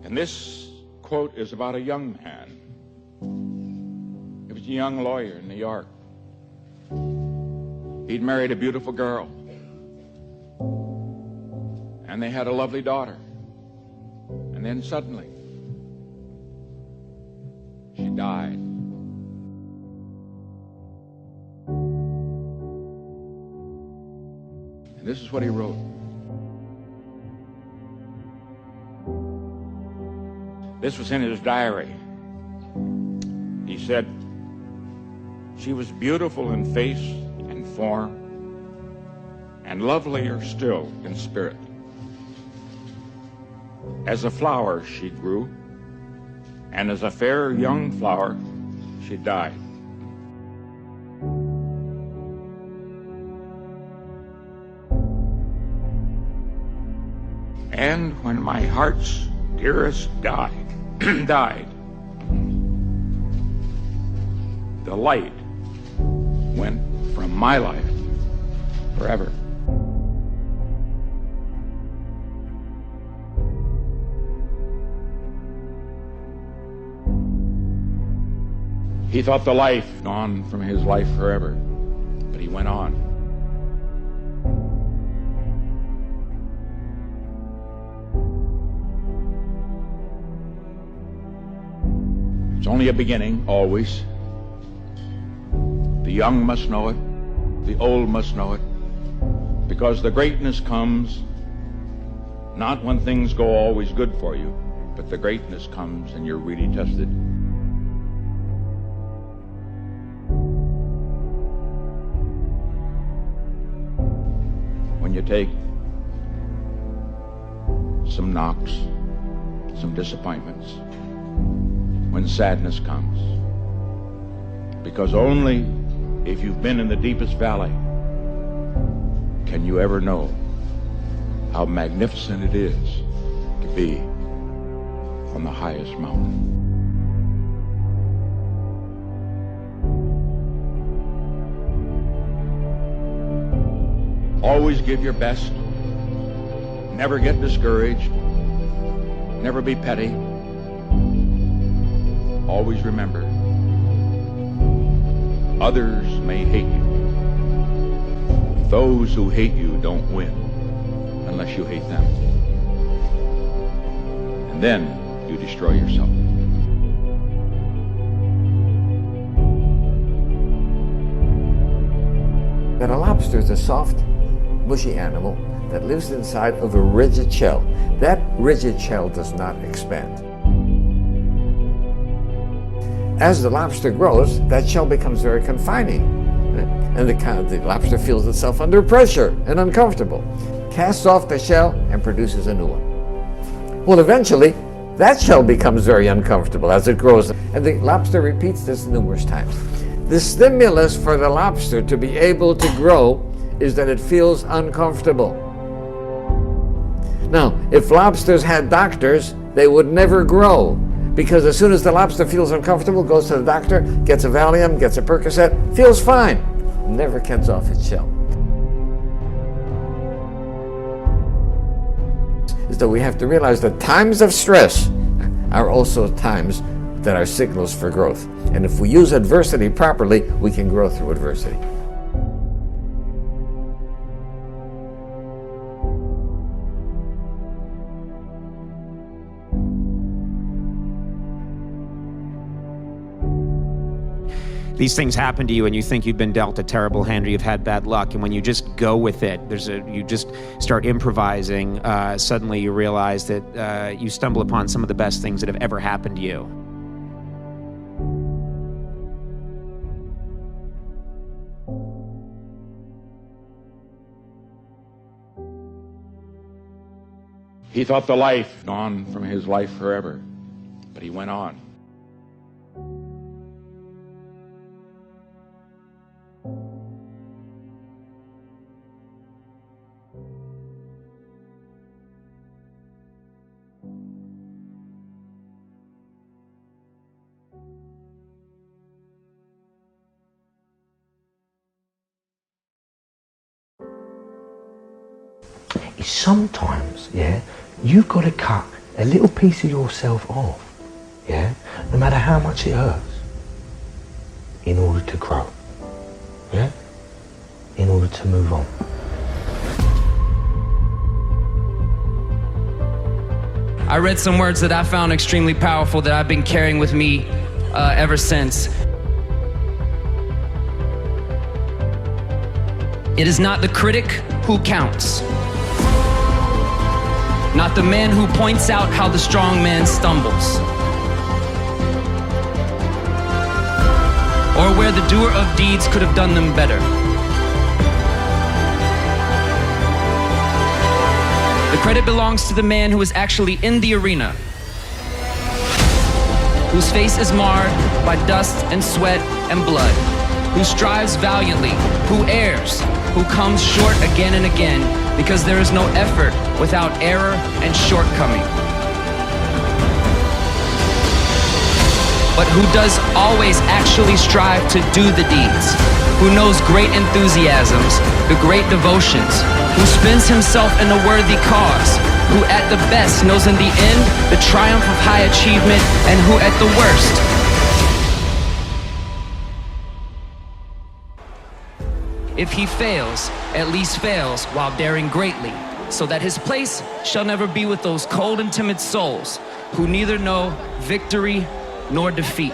And this quote is about a young man. He was a young lawyer in New York. He'd married a beautiful girl, and they had a lovely daughter. And then suddenly, she died. And this is what he wrote. This was in his diary. He said, "She was beautiful in face and form, and lovelier still in spirit. As a flower she grew, and as a fair young flower she died. And when my heart's dearest died, the light went from my life forever." He thought the life gone from his life forever, but he went on. It's only a beginning, always. The young must know it, the old must know it, because the greatness comes not when things go always good for you, but the greatness comes and you're really tested. When you take some knocks, some disappointments, when sadness comes, because only if you've been in the deepest valley can you ever know how magnificent it is to be on the highest mountain. Always give your best. Never get discouraged. Never be petty. Always remember, others may hate you. Those who hate you don't win unless you hate them. And then you destroy yourself. That a lobster is a soft, mushy animal that lives inside of a rigid shell. That rigid shell does not expand. As the lobster grows, that shell becomes very confining, and the lobster feels itself under pressure and uncomfortable, casts off the shell and produces a new one. Well, eventually, that shell becomes very uncomfortable as it grows, and the lobster repeats this numerous times. The stimulus for the lobster to be able to grow is that it feels uncomfortable. Now, if lobsters had doctors, they would never grow, because as soon as the lobster feels uncomfortable, goes to the doctor, gets a Valium, gets a Percocet, feels fine, never gets off its shell. So we have to realize that times of stress are also times that are signals for growth. And if we use adversity properly, we can grow through adversity. These things happen to you and you think you've been dealt a terrible hand or you've had bad luck, and when you just go with it, you just start improvising, suddenly you realize that you stumble upon some of the best things that have ever happened to you. He thought the life gone from his life forever, but he went on. Sometimes, yeah, you've got to cut a little piece of yourself off, yeah, no matter how much it hurts, in order to grow, yeah, in order to move on. I read some words that I found extremely powerful that I've been carrying with me ever since. It is not the critic who counts, not the man who points out how the strong man stumbles, or where the doer of deeds could have done them better. The credit belongs to the man who is actually in the arena, whose face is marred by dust and sweat and blood, who strives valiantly, who errs, who comes short again and again, because there is no effort without error and shortcoming. But who does always actually strive to do the deeds, who knows great enthusiasms, the great devotions, who spends himself in a worthy cause, who at the best knows in the end the triumph of high achievement, and who at the worst if he fails, at least fails while daring greatly, so that his place shall never be with those cold and timid souls who neither know victory nor defeat.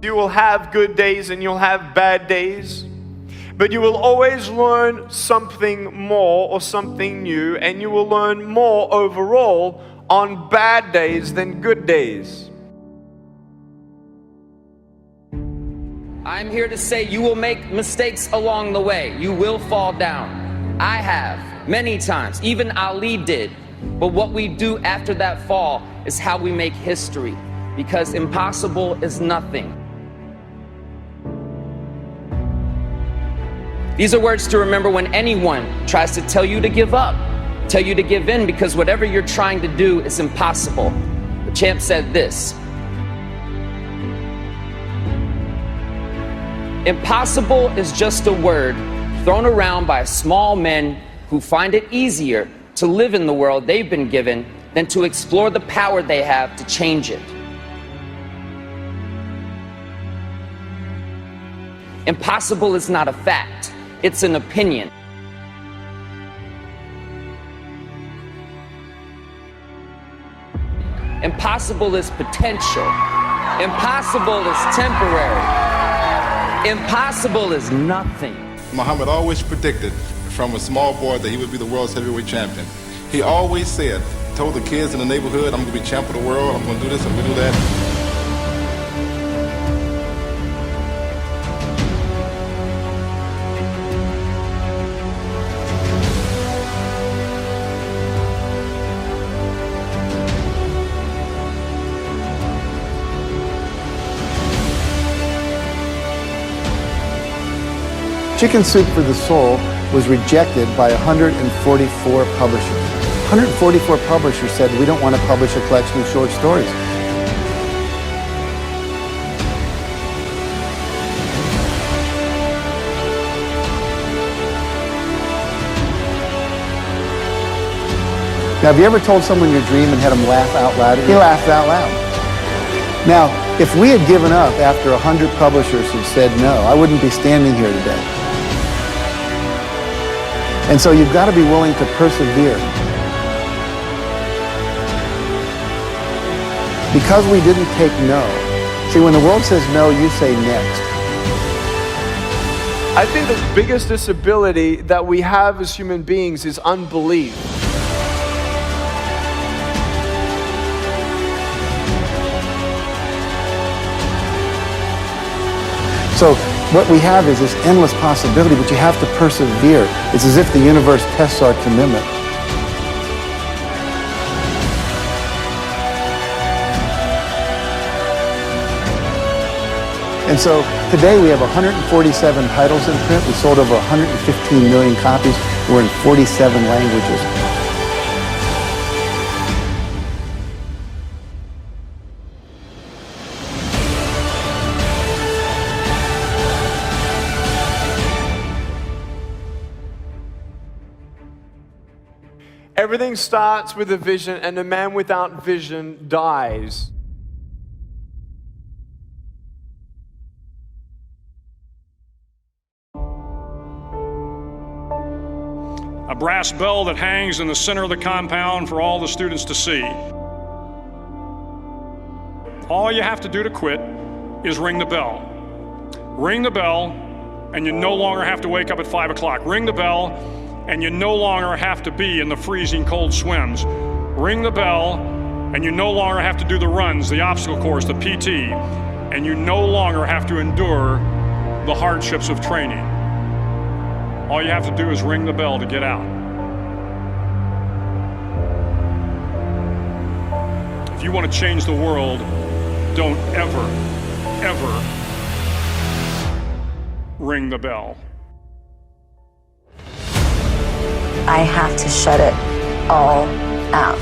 You will have good days and you'll have bad days, but you will always learn something more or something new, and you will learn more overall on bad days than good days. I'm here to say you will make mistakes along the way. You will fall down. I have, many times. Even Ali did. But what we do after that fall is how we make history, because impossible is nothing. These are words to remember when anyone tries to tell you to give up, tell you to give in, because whatever you're trying to do is impossible. The champ said this: impossible is just a word thrown around by small men who find it easier to live in the world they've been given than to explore the power they have to change it. Impossible is not a fact, it's an opinion. Impossible is potential. Impossible is temporary. Impossible is nothing. Muhammad always predicted from a small boy that he would be the world's heavyweight champion. He always said, told the kids in the neighborhood, I'm going to be champion of the world, I'm going to do this, I'm going to do that. Chicken Soup for the Soul was rejected by 144 publishers. 144 publishers said, we don't want to publish a collection of short stories. Now, have you ever told someone your dream and had them laugh out loud? He laughed out loud. Now, if we had given up after 100 publishers had said no, I wouldn't be standing here today. And so you've got to be willing to persevere. Because we didn't take no. See, when the world says no, you say next. I think the biggest disability that we have as human beings is unbelief. So what we have is this endless possibility, but you have to persevere. It's as if the universe tests our commitment. And so today we have 147 titles in print. We sold over 115 million copies. We're in 47 languages. Everything starts with a vision, and a man without vision dies. A brass bell that hangs in the center of the compound for all the students to see. All you have to do to quit is ring the bell. Ring the bell, and you no longer have to wake up at 5 o'clock. Ring the bell, and you no longer have to be in the freezing cold swims. Ring the bell, and you no longer have to do the runs, the obstacle course, the PT, and you no longer have to endure the hardships of training. All you have to do is ring the bell to get out. If you want to change the world, don't ever, ever ring the bell. I have to shut it all out.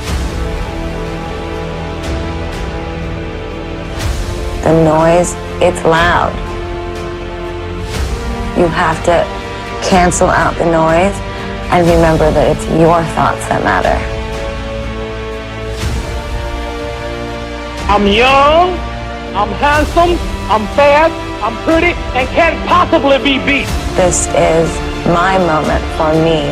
The noise, it's loud. You have to cancel out the noise and remember that it's your thoughts that matter. I'm young, I'm handsome, I'm fast, I'm pretty, and can't possibly be beat. This is my moment for me.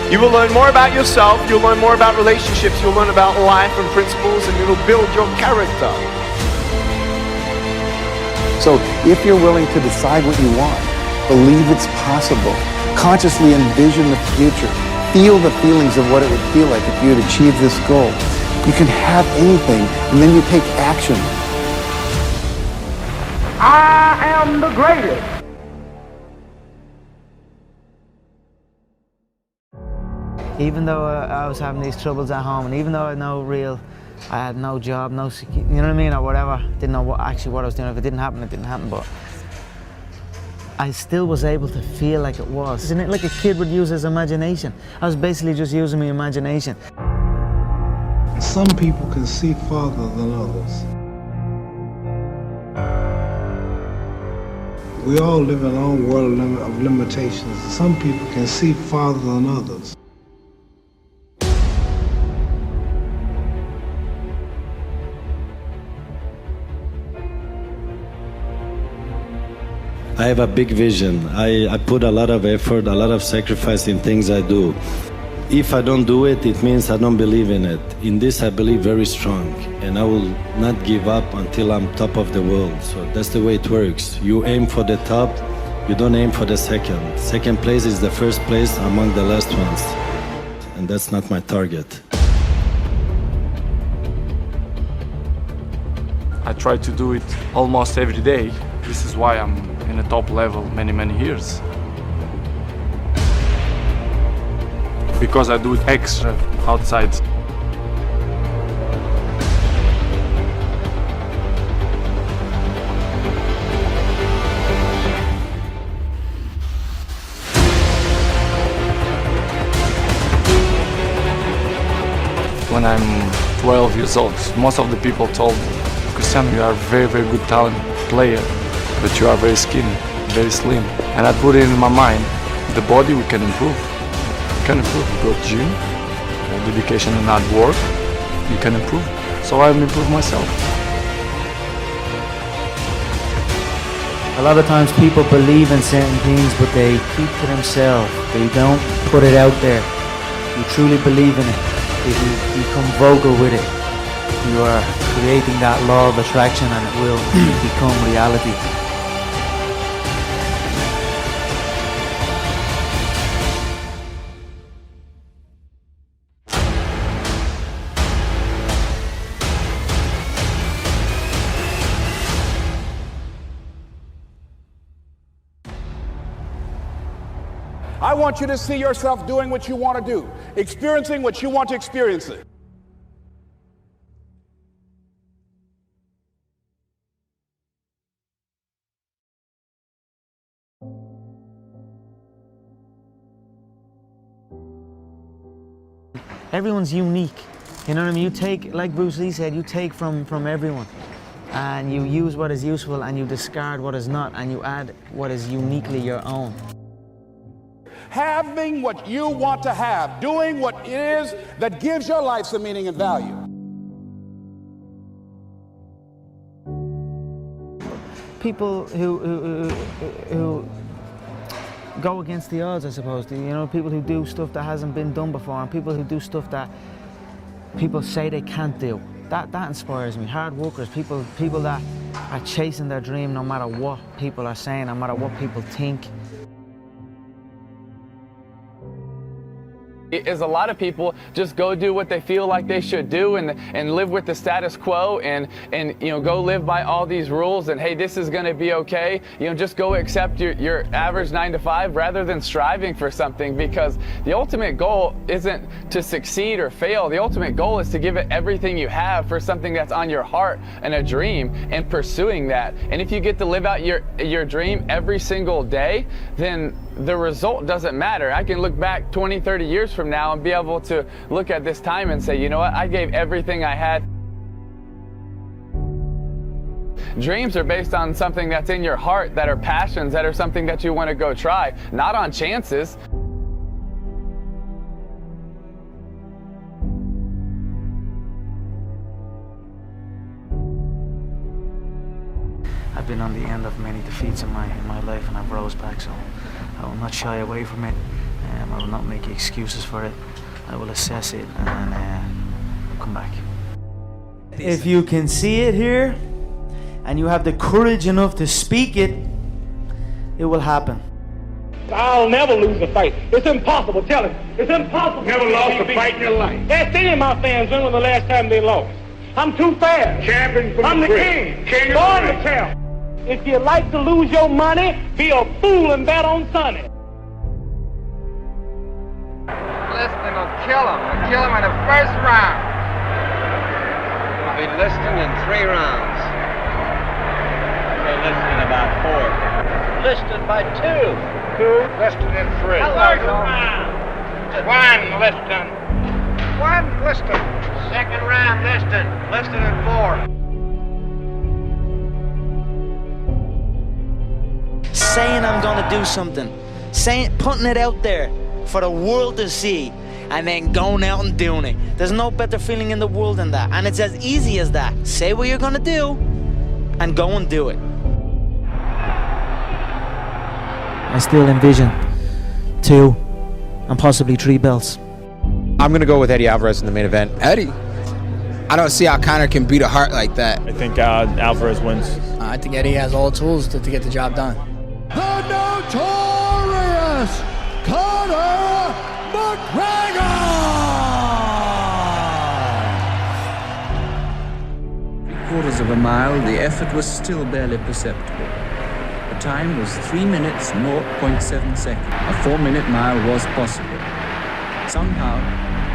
You will learn more about yourself, you'll learn more about relationships, you'll learn about life and principles, and it'll build your character. So if you're willing to decide what you want, believe it's possible, consciously envision the future, feel the feelings of what it would feel like if you had achieved this goal, you can have anything, and then you take action. I am the greatest. Even though I was having these troubles at home, and even though I had no job, no security, you know what I mean, or whatever, didn't know what I was doing. If it didn't happen, it didn't happen, but I still was able to feel like it was. Isn't it like a kid would use his imagination? I was basically just using my imagination. Some people can see farther than others. We all live in our own world of limitations. Some people can see farther than others. I have a big vision. I put a lot of effort, a lot of sacrifice in things I do. If I don't do it, it means I don't believe in it. In this, I believe very strong, and I will not give up until I'm top of the world. So that's the way it works. You aim for the top, you don't aim for the second. Second place is the first place among the last ones, and that's not my target. I try to do it almost every day. This is why I'm in the top level many years. Because I do it extra outside. When I'm 12 years old, most of the people told me, Cristiano, you are a very good talent player, but you are very skinny, very slim. And I put it in my mind, the body we can improve. You can improve, you go to gym, dedication and hard work, you can improve. So I've improved myself. A lot of times people believe in certain things, but they keep to themselves. They don't put it out there. You truly believe in it. If you become vocal with it, you are creating that law of attraction, and it will become reality. I want you to see yourself doing what you want to do, experiencing what you want to experience. Everyone's unique. You know what I mean? You take, like Bruce Lee said, you take from everyone. and you use what is useful and you discard what is not, and you add what is uniquely your own. Having what you want to have, doing what it is that gives your life some meaning and value. People who go against the odds, I suppose. You know, people who do stuff that hasn't been done before, and people who do stuff that people say they can't do. That inspires me. Hard workers, people that are chasing their dream no matter what people are saying, no matter what people think. Is a lot of people just go do what they feel like they should do and live with the status quo and you know, go live by all these rules and hey, this is going to be okay. You know, just go accept your average 9 to 5 rather than striving for something, because the ultimate goal isn't to succeed or fail. The ultimate goal is to give it everything you have for something that's on your heart and a dream, and pursuing that. And if you get to live out your dream every single day, then the result doesn't matter. I can look back 20, 30 years from now and be able to look at this time and say, you know what, I gave everything I had. Dreams are based on something that's in your heart, that are passions, that are something that you want to go try, not on chances. I've been on the end of many defeats in my life, and I've rose back, so I will not shy away from it. I will not make excuses for it. I will assess it and come back. If you can see it here, and you have the courage enough to speak it, it will happen. I'll never lose a fight. It's impossible. Tell him. It's impossible. Never lost a fight in your life. Ask any of my fans when was the last time they lost. I'm too fast. Champion from I'm the king. Born the champ. If you like to lose your money, be a fool and bet on Sonny. Liston will kill him. He'll kill him in the first round. It'll be Liston in 3 rounds. Okay, Liston about 4. Liston by 2. 2. Liston in 3. round. 1 Liston. 1 Liston. Second round Liston. Liston in 4. Saying I'm gonna do something, putting it out there for the world to see, and then going out and doing it. There's no better feeling in the world than that, and it's as easy as that. Say what you're gonna do, and go and do it. I still envision 2 and possibly 3 belts. I'm gonna go with Eddie Alvarez in the main event. Eddie? I don't see how Conor can beat a heart like that. I think Alvarez wins. I think Eddie has all the tools to get the job done. The notorious Conor McGregor! 3/4 of a mile, the effort was still barely perceptible. The time was 3 minutes, 0.7 seconds. A 4-minute mile was possible. Somehow,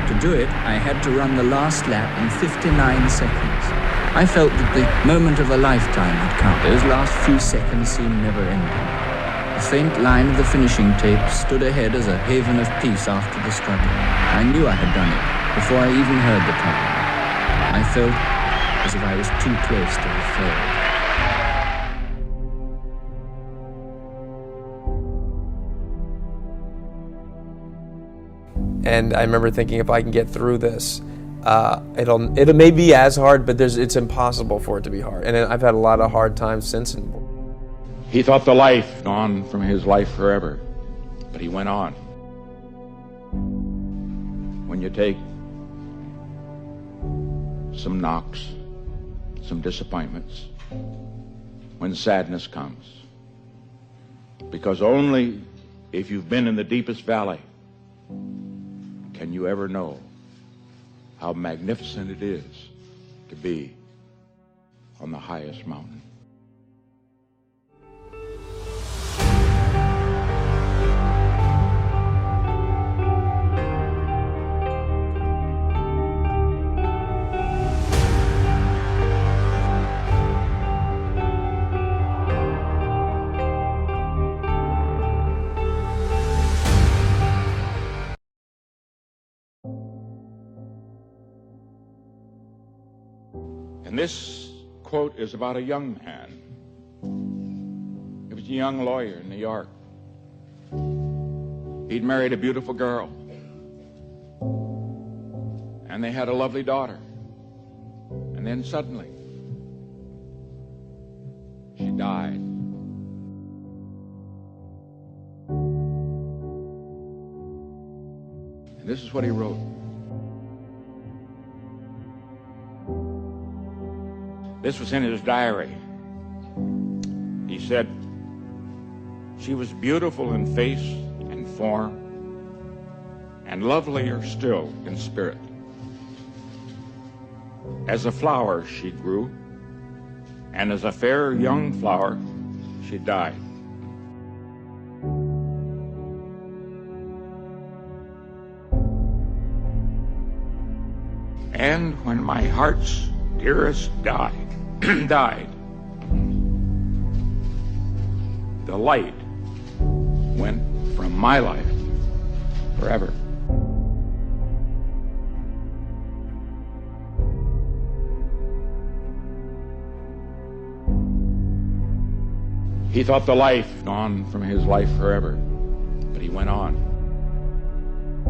to do it, I had to run the last lap in 59 seconds. I felt that the moment of a lifetime had come. Those last few seconds seemed never-ending. The faint line of the finishing tape stood ahead as a haven of peace after the struggle. I knew I had done it before I even heard the trumpet. I felt as if I was too close to have failed. And I remember thinking, if I can get through this, it'll may be as hard, but it's impossible for it to be hard. And I've had a lot of hard times since. He thought the life gone from his life forever, but he went on. When you take some knocks, some disappointments, when sadness comes, because only if you've been in the deepest valley can you ever know how magnificent it is to be on the highest mountain. In this quote is about a young man. He was a young lawyer in New York. He'd married a beautiful girl, and they had a lovely daughter. And then suddenly, she died. And this is what he wrote. This was in his diary. He said, "She was beautiful in face and form, and lovelier still in spirit. As a flower she grew, and as a fair young flower she died. And when my heart's dearest died, the light went from my life forever." He thought the life gone from his life forever, but he went on.